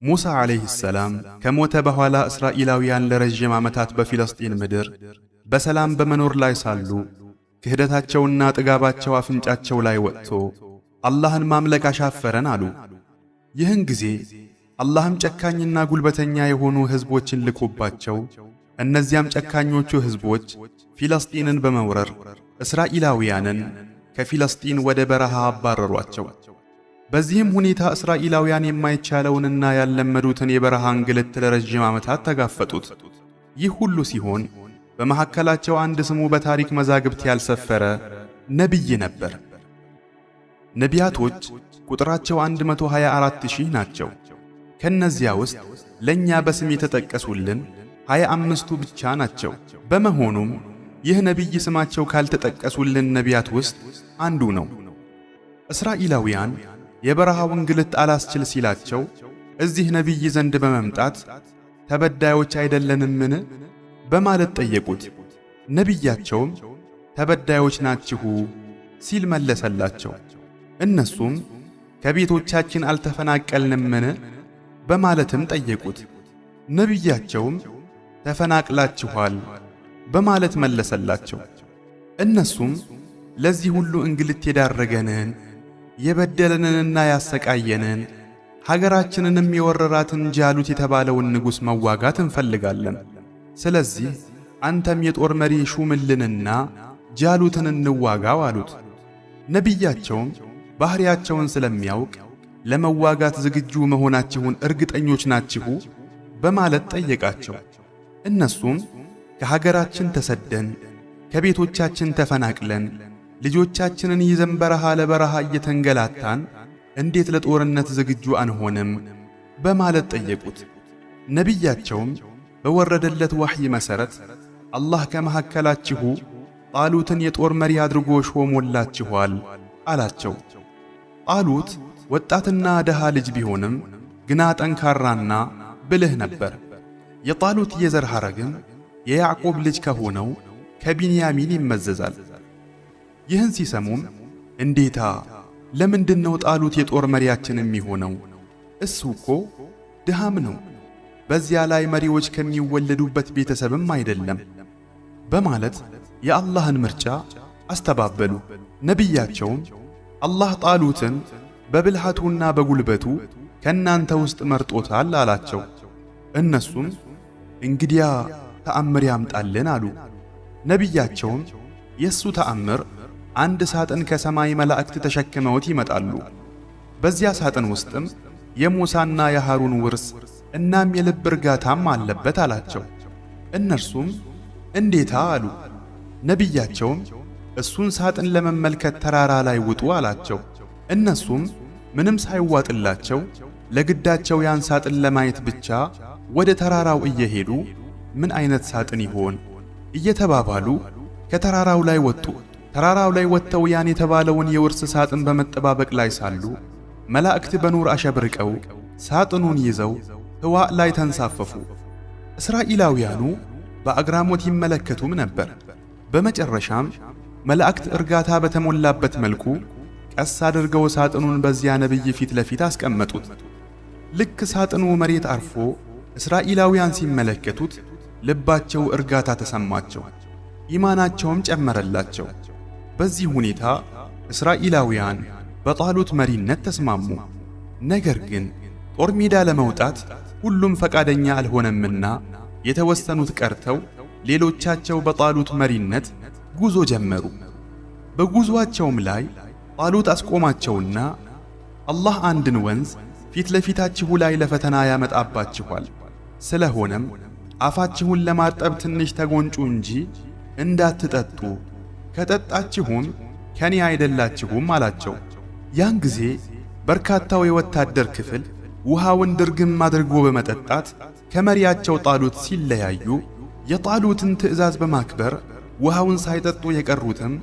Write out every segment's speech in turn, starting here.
ሙሳ ዓለይሂ ሰላም ከሞተ በኋላ እስራኤላውያን ለረጅም ዓመታት በፊለስጢን ምድር በሰላም በመኖር ላይ ሳሉ ክህደታቸውና ጥጋባቸው አፍንጫቸው ላይ ወጥቶ አላህን ማምለክ አሻፈረን አሉ። ይህን ጊዜ አላህም ጨካኝና ጉልበተኛ የሆኑ ሕዝቦችን ልኮባቸው እነዚያም ጨካኞቹ ሕዝቦች ፊለስጢንን በመውረር እስራኤላውያንን ከፊለስጢን ወደ በረሃ አባረሯቸው። በዚህም ሁኔታ እስራኤላውያን የማይቻለውንና ያልለመዱትን የበረሃ እንግልት ለረጅም ዓመታት ተጋፈጡት። ይህ ሁሉ ሲሆን በመካከላቸው አንድ ስሙ በታሪክ መዛግብት ያልሰፈረ ነቢይ ነበር። ነቢያቶች ቁጥራቸው 124,000 ናቸው። ከነዚያ ውስጥ ለኛ በስም የተጠቀሱልን 25ቱ ብቻ ናቸው። በመሆኑም ይህ ነቢይ ስማቸው ካልተጠቀሱልን ነቢያት ውስጥ አንዱ ነው። እስራኤላውያን የበረሃው እንግልት አላስችል ሲላቸው እዚህ ነቢይ ዘንድ በመምጣት ተበዳዮች አይደለንምን በማለት ጠየቁት። ነቢያቸውም ተበዳዮች ናችሁ ሲል መለሰላቸው። እነሱም ከቤቶቻችን አልተፈናቀልንምን በማለትም ጠየቁት። ነቢያቸውም ተፈናቅላችኋል በማለት መለሰላቸው። እነሱም ለዚህ ሁሉ እንግልት የዳረገንን የበደለንንና ያሰቃየንን ሀገራችንንም የወረራትን ጃሉት የተባለውን ንጉሥ መዋጋት እንፈልጋለን። ስለዚህ አንተም የጦር መሪ ሹምልንና ጃሉትን እንዋጋው አሉት። ነቢያቸውም ባህሪያቸውን ስለሚያውቅ ለመዋጋት ዝግጁ መሆናችሁን እርግጠኞች ናችሁ በማለት ጠየቃቸው። እነሱም ከሀገራችን ተሰደን ከቤቶቻችን ተፈናቅለን ልጆቻችንን ይዘን በረሃ ለበረሃ እየተንገላታን እንዴት ለጦርነት ዝግጁ አንሆንም በማለት ጠየቁት። ነቢያቸውም በወረደለት ወሕይ መሠረት አላህ ከመካከላችሁ ጣሉትን የጦር መሪ አድርጎ ሾሞላችኋል አላቸው። ጣሉት ወጣትና ደሃ ልጅ ቢሆንም ግና ጠንካራና ብልህ ነበር። የጣሉት የዘር ሐረግም የያዕቆብ ልጅ ከሆነው ከቢንያሚን ይመዘዛል። ይህን ሲሰሙም እንዴታ ለምንድነው ጣሉት የጦር መሪያችን የሚሆነው? እሱ እኮ ድሃም ነው፣ በዚያ ላይ መሪዎች ከሚወለዱበት ቤተሰብም አይደለም በማለት የአላህን ምርጫ አስተባበሉ። ነቢያቸውም አላህ ጣሉትን በብልሃቱና በጉልበቱ ከእናንተ ውስጥ መርጦታል አላቸው። እነሱም እንግዲያ ተአምር ያምጣልን አሉ። ነቢያቸውም የእሱ ተአምር አንድ ሳጥን ከሰማይ መላእክት ተሸክመውት ይመጣሉ። በዚያ ሳጥን ውስጥም የሙሳና የሃሩን ውርስ እናም የልብ እርጋታም አለበት አላቸው። እነርሱም እንዴታ አሉ። ነቢያቸውም እሱን ሳጥን ለመመልከት ተራራ ላይ ውጡ አላቸው። እነሱም ምንም ሳይዋጥላቸው ለግዳቸው ያን ሳጥን ለማየት ብቻ ወደ ተራራው እየሄዱ ምን አይነት ሳጥን ይሆን እየተባባሉ ከተራራው ላይ ወጡ። ተራራው ላይ ወጥተው ያን የተባለውን የውርስ ሳጥን በመጠባበቅ ላይ ሳሉ መላእክት በኑር አሸብርቀው ሳጥኑን ይዘው ሕዋእ ላይ ተንሳፈፉ። እስራኤላውያኑ በአግራሞት ይመለከቱም ነበር። በመጨረሻም መላእክት እርጋታ በተሞላበት መልኩ ቀስ አድርገው ሳጥኑን በዚያ ነቢይ ፊት ለፊት አስቀመጡት። ልክ ሳጥኑ መሬት አርፎ እስራኤላውያን ሲመለከቱት ልባቸው እርጋታ ተሰማቸው፣ ኢማናቸውም ጨመረላቸው። በዚህ ሁኔታ እስራኤላውያን በጣሉት መሪነት ተስማሙ። ነገር ግን ጦር ሜዳ ለመውጣት ሁሉም ፈቃደኛ አልሆነምና የተወሰኑት ቀርተው ሌሎቻቸው በጣሉት መሪነት ጉዞ ጀመሩ። በጉዞአቸውም ላይ ጣሉት አስቆማቸውና አላህ አንድን ወንዝ ፊት ለፊታችሁ ላይ ለፈተና ያመጣባችኋል፣ ስለሆነም አፋችሁን ለማጠብ ትንሽ ተጎንጩ እንጂ እንዳትጠጡ፣ ከጠጣችሁም ከኔ አይደላችሁም አላቸው። ያን ጊዜ በርካታው የወታደር ክፍል ውሃውን ድርግም አድርጎ በመጠጣት ከመሪያቸው ጣሉት ሲለያዩ፣ የጣሉትን ትዕዛዝ በማክበር ውሃውን ሳይጠጡ የቀሩትም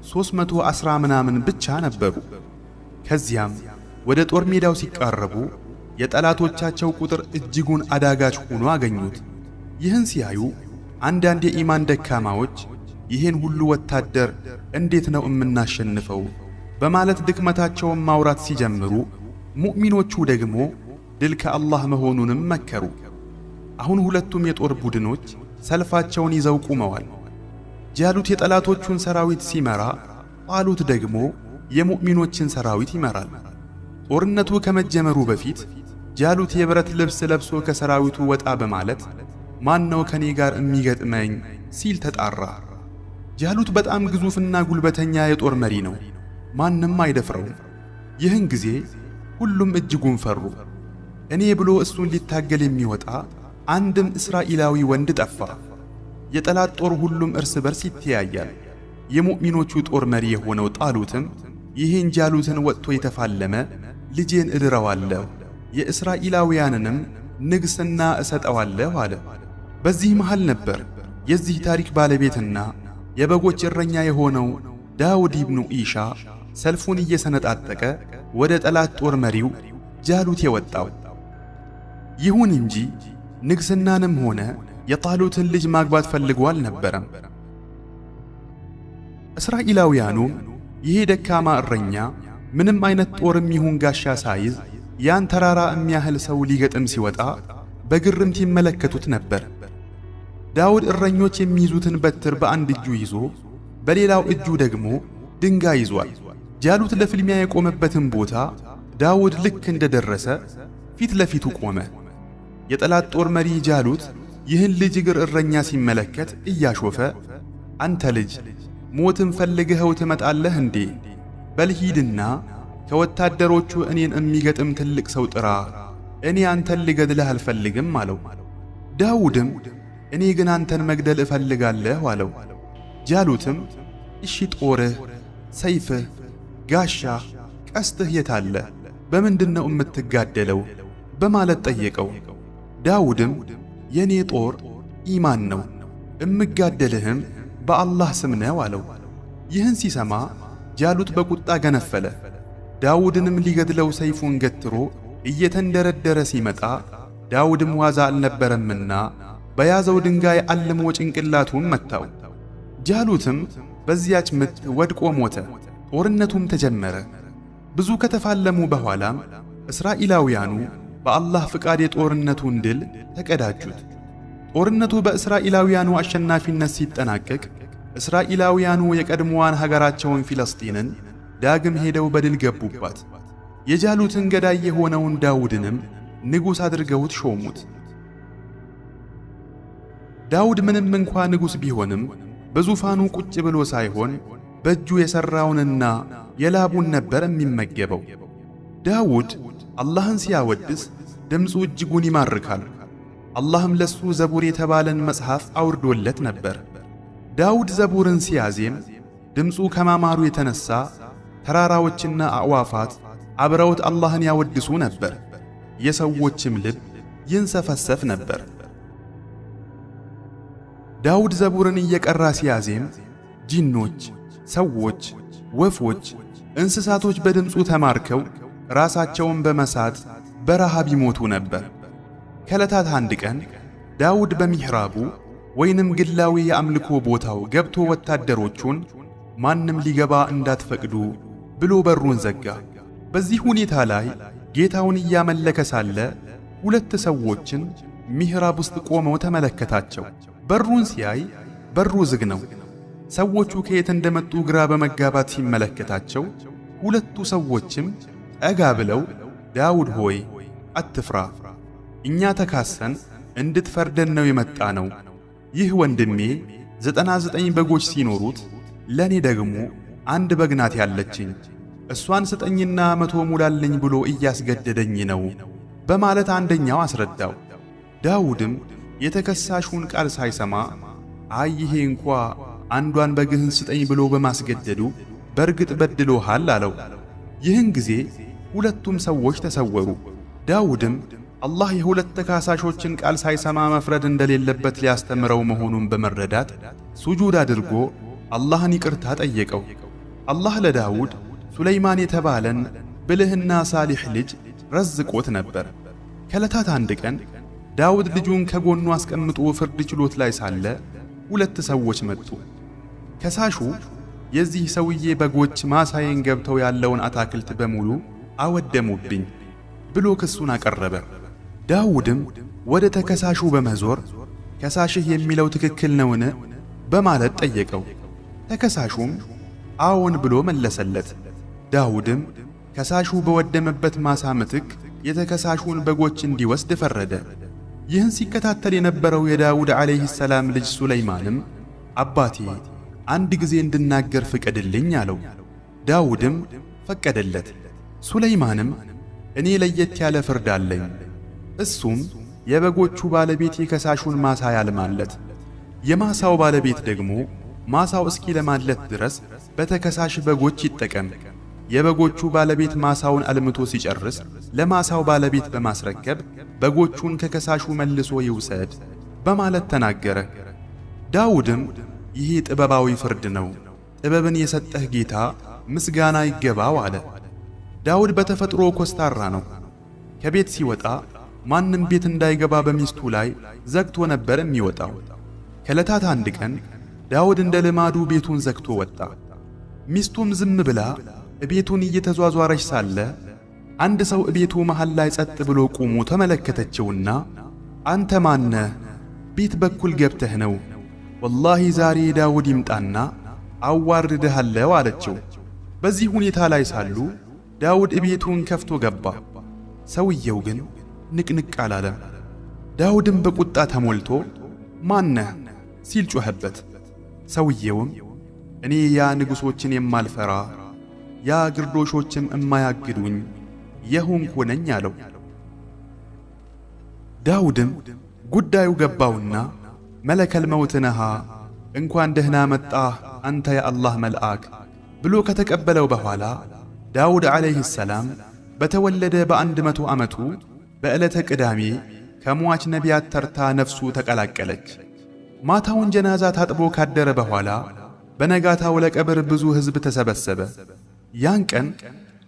310 ምናምን ብቻ ነበሩ። ከዚያም ወደ ጦር ሜዳው ሲቃረቡ የጠላቶቻቸው ቁጥር እጅጉን አዳጋች ሆኖ አገኙት። ይህን ሲያዩ አንዳንድ የኢማን ደካማዎች ይህን ሁሉ ወታደር እንዴት ነው የምናሸንፈው በማለት ድክመታቸውን ማውራት ሲጀምሩ፣ ሙእሚኖቹ ደግሞ ድል ከአላህ መሆኑንም መከሩ። አሁን ሁለቱም የጦር ቡድኖች ሰልፋቸውን ይዘው ቆመዋል። ጃሉት የጠላቶቹን ሰራዊት ሲመራ፣ ጣሉት ደግሞ የሙእሚኖችን ሰራዊት ይመራል። ጦርነቱ ከመጀመሩ በፊት ጃሉት የብረት ልብስ ለብሶ ከሰራዊቱ ወጣ በማለት ማን ነው ከኔ ጋር የሚገጥመኝ ሲል ተጣራ። ጃሉት በጣም ግዙፍና ጉልበተኛ የጦር መሪ ነው። ማንም አይደፍረውም። ይህን ጊዜ ሁሉም እጅጉን ፈሩ። እኔ ብሎ እሱን ሊታገል የሚወጣ አንድም እስራኤላዊ ወንድ ጠፋ። የጠላት ጦር ሁሉም እርስ በርስ ይተያያል። የሙእሚኖቹ ጦር መሪ የሆነው ጣሉትም ይህን ጃሉትን ወጥቶ የተፋለመ ልጄን እድረዋለሁ፣ የእስራኤላውያንንም ንግስና እሰጠዋለሁ አለ። በዚህ መሃል ነበር የዚህ ታሪክ ባለቤትና የበጎች እረኛ የሆነው ዳውድ ኢብኑ ኢሻ ሰልፉን እየሰነጣጠቀ ወደ ጠላት ጦር መሪው ጃሉት የወጣው። ይሁን እንጂ ንግስናንም ሆነ የጣሉትን ልጅ ማግባት ፈልጎ አልነበረም። እስራኤላውያኑም ይሄ ደካማ እረኛ ምንም አይነት ጦርም ይሁን ጋሻ ሳይዝ ያን ተራራ የሚያህል ሰው ሊገጥም ሲወጣ በግርምት ይመለከቱት ነበር። ዳውድ እረኞች የሚይዙትን በትር በአንድ እጁ ይዞ በሌላው እጁ ደግሞ ድንጋይ ይዟል። ጃሉት ለፍልሚያ የቆመበትን ቦታ ዳውድ ልክ እንደደረሰ ፊት ለፊቱ ቆመ። የጠላት ጦር መሪ ጃሉት ይህን ልጅ እግር እረኛ ሲመለከት እያሾፈ አንተ ልጅ ሞትን ፈልገኸው ትመጣለህ እንዴ? በልሂድና ከወታደሮቹ እኔን የሚገጥም ትልቅ ሰው ጥራ፣ እኔ አንተን ልገድልህ አልፈልግም አለው። ዳውድም እኔ ግን አንተን መግደል እፈልጋለሁ አለው። ጃሉትም እሺ ጦርህ፣ ሰይፍህ፣ ጋሻ፣ ቀስትህ የታለ? በምንድነው የምትጋደለው? በማለት ጠየቀው። ዳውድም የኔ ጦር ኢማን ነው፣ እምጋደልህም በአላህ ስም ነው አለው። ይህን ሲሰማ ጃሉት በቁጣ ገነፈለ። ዳውድንም ሊገድለው ሰይፉን ገትሮ እየተንደረደረ ሲመጣ ዳውድም ዋዛ አልነበረምና በያዘው ድንጋይ አልሞ ጭንቅላቱን መታው። ጃሉትም በዚያች ምት ወድቆ ሞተ። ጦርነቱም ተጀመረ። ብዙ ከተፋለሙ በኋላም እስራኤላውያኑ በአላህ ፍቃድ የጦርነቱን ድል ተቀዳጁት። ጦርነቱ በእስራኤላውያኑ አሸናፊነት ሲጠናቀቅ እስራኤላውያኑ የቀድሞዋን ሀገራቸውን ፊለስጢንን ዳግም ሄደው በድል ገቡባት። የጃሉትን ገዳይ የሆነውን ዳውድንም ንጉሥ አድርገውት ሾሙት። ዳውድ ምንም እንኳ ንጉሥ ቢሆንም በዙፋኑ ቁጭ ብሎ ሳይሆን በእጁ የሠራውንና የላቡን ነበር የሚመገበው። ዳውድ አላህን ሲያወድስ ድምፁ እጅጉን ይማርካል። አላህም ለሱ ዘቡር የተባለን መጽሐፍ አውርዶለት ነበር። ዳውድ ዘቡርን ሲያዜም ድምፁ ከማማሩ የተነሳ ተራራዎችና አዕዋፋት አብረውት አላህን ያወድሱ ነበር። የሰዎችም ልብ ይንሰፈሰፍ ነበር። ዳውድ ዘቡርን እየቀራ ሲያዜም ጂኖች፣ ሰዎች፣ ወፎች፣ እንስሳቶች በድምፁ ተማርከው ራሳቸውን በመሳት በረሃብ ይሞቱ ነበር። ከዕለታት አንድ ቀን ዳውድ በሚሕራቡ ወይንም ግላዊ የአምልኮ ቦታው ገብቶ ወታደሮቹን ማንም ሊገባ እንዳትፈቅዱ ብሎ በሩን ዘጋ። በዚህ ሁኔታ ላይ ጌታውን እያመለከ ሳለ ሁለት ሰዎችን ሚሕራብ ውስጥ ቆመው ተመለከታቸው። በሩን ሲያይ በሩ ዝግ ነው። ሰዎቹ ከየት እንደመጡ ግራ በመጋባት ሲመለከታቸው ሁለቱ ሰዎችም ጠጋ ብለው ዳውድ ሆይ አትፍራ፣ እኛ ተካሰን እንድትፈርደን ነው የመጣ ነው። ይህ ወንድሜ 99 በጎች ሲኖሩት ለኔ ደግሞ አንድ በግ ናት ያለችኝ፣ እሷን ስጠኝና 100 ሙላልኝ ብሎ እያስገደደኝ ነው በማለት አንደኛው አስረዳው። ዳውድም የተከሳሹን ቃል ሳይሰማ አይ ይሄ እንኳ አንዷን በግህን ስጠኝ ብሎ በማስገደዱ በርግጥ በድሎሃል አለው። ይህን ጊዜ ሁለቱም ሰዎች ተሰወሩ። ዳውድም አላህ የሁለት ተካሳሾችን ቃል ሳይሰማ መፍረድ እንደሌለበት ሊያስተምረው መሆኑን በመረዳት ሱጁድ አድርጎ አላህን ይቅርታ ጠየቀው። አላህ ለዳውድ ሱለይማን የተባለን ብልህና ሳሊሕ ልጅ ረዝቆት ነበር። ከዕለታት አንድ ቀን ዳውድ ልጁን ከጎኑ አስቀምጦ ፍርድ ችሎት ላይ ሳለ ሁለት ሰዎች መጡ። ከሳሹ የዚህ ሰውዬ በጎች ማሳዬን ገብተው ያለውን አታክልት በሙሉ አወደሙብኝ፣ ብሎ ክሱን አቀረበ። ዳውድም ወደ ተከሳሹ በመዞር ከሳሽህ የሚለው ትክክል ነውን በማለት ጠየቀው። ተከሳሹም አዎን ብሎ መለሰለት። ዳውድም ከሳሹ በወደመበት ማሳ ምትክ የተከሳሹን በጎች እንዲወስድ ፈረደ። ይህን ሲከታተል የነበረው የዳውድ ዓለይሂ ሰላም ልጅ ሱለይማንም አባቴ አንድ ጊዜ እንድናገር ፍቀድልኝ አለው። ዳውድም ፈቀደለት። ሱለይማንም እኔ ለየት ያለ ፍርድ አለኝ። እሱም የበጎቹ ባለቤት የከሳሹን ማሳ ያልማለት፣ የማሳው ባለቤት ደግሞ ማሳው እስኪለማለት ድረስ በተከሳሽ በጎች ይጠቀም። የበጎቹ ባለቤት ማሳውን አልምቶ ሲጨርስ ለማሳው ባለቤት በማስረከብ በጎቹን ከከሳሹ መልሶ ይውሰድ በማለት ተናገረ። ዳውድም ይህ ጥበባዊ ፍርድ ነው፣ ጥበብን የሰጠህ ጌታ ምስጋና ይገባው አለ። ዳውድ በተፈጥሮ ኮስታራ ነው። ከቤት ሲወጣ ማንም ቤት እንዳይገባ በሚስቱ ላይ ዘግቶ ነበር የሚወጣው። ከዕለታት አንድ ቀን ዳውድ እንደ ልማዱ ቤቱን ዘግቶ ወጣ። ሚስቱም ዝም ብላ ቤቱን እየተዟዟረች ሳለ አንድ ሰው ቤቱ መሃል ላይ ጸጥ ብሎ ቆሞ ተመለከተችውና አንተ ማነህ? ቤት በኩል ገብተህ ነው? ወላሂ ዛሬ ዳውድ ይምጣና አዋርድሃለሁ አለችው። በዚህ ሁኔታ ላይ ሳሉ ዳውድ ቤቱን ከፍቶ ገባ። ሰውየው ግን ንቅንቅ አላለም። ዳውድም በቁጣ ተሞልቶ ማነህ ሲል ጮኸበት። ሰውየውም እኔ ያ ንጉሶችን የማልፈራ ያ ግርዶሾችም እማያግዱኝ የሆንኩ ነኝ አለው። ዳውድም ጉዳዩ ገባውና መለከል መውት ነሃ እንኳን ደህና መጣህ አንተ የአላህ መልአክ ብሎ ከተቀበለው በኋላ ዳውድ ዓለይሂ ሰላም በተወለደ በ100 ዓመቱ በዕለተ ቅዳሜ ከሟች ነቢያት ተርታ ነፍሱ ተቀላቀለች። ማታውን ጀናዛ ታጥቦ ካደረ በኋላ በነጋታው ለቀብር ብዙ ሕዝብ ተሰበሰበ። ያን ቀን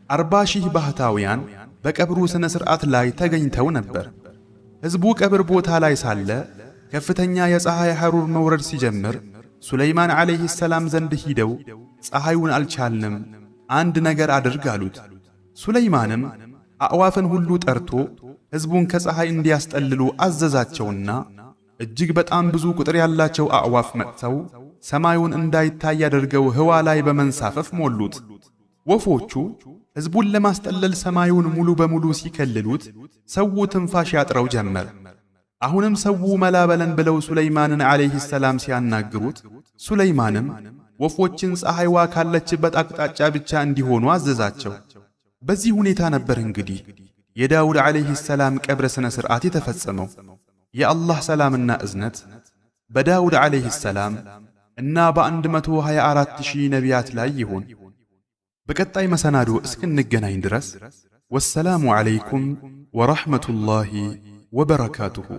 40,000 ባህታውያን በቀብሩ ስነ ሥርዓት ላይ ተገኝተው ነበር። ሕዝቡ ቀብር ቦታ ላይ ሳለ ከፍተኛ የፀሐይ ሐሩር መውረድ ሲጀምር ሱለይማን ዓለይሂ ሰላም ዘንድ ሂደው ፀሐዩን አልቻልንም፣ አንድ ነገር አድርግ አሉት። ሱለይማንም አዕዋፍን ሁሉ ጠርቶ ሕዝቡን ከፀሐይ እንዲያስጠልሉ አዘዛቸውና እጅግ በጣም ብዙ ቁጥር ያላቸው አዕዋፍ መጥተው ሰማዩን እንዳይታይ አድርገው ህዋ ላይ በመንሳፈፍ ሞሉት። ወፎቹ ሕዝቡን ለማስጠለል ሰማዩን ሙሉ በሙሉ ሲከልሉት ሰው ትንፋሽ ያጥረው ጀመር። አሁንም ሰው መላበለን ብለው ሱለይማንን ዓለይሂ ሰላም ሲያናግሩት ሱለይማንም ወፎችን ፀሐይዋ ካለችበት አቅጣጫ ብቻ እንዲሆኑ አዘዛቸው። በዚህ ሁኔታ ነበር እንግዲህ የዳውድ ዓለይሂ ሰላም ቀብረ ስነ ሥርዓት የተፈጸመው። የአላህ ሰላምና እዝነት በዳውድ ዓለይሂ ሰላም እና በ124,000 ነቢያት ላይ ይሁን። በቀጣይ መሰናዶ እስክንገናኝ ድረስ ወሰላሙ ዓለይኩም ወራህመቱላሂ ወበረካቱሁ።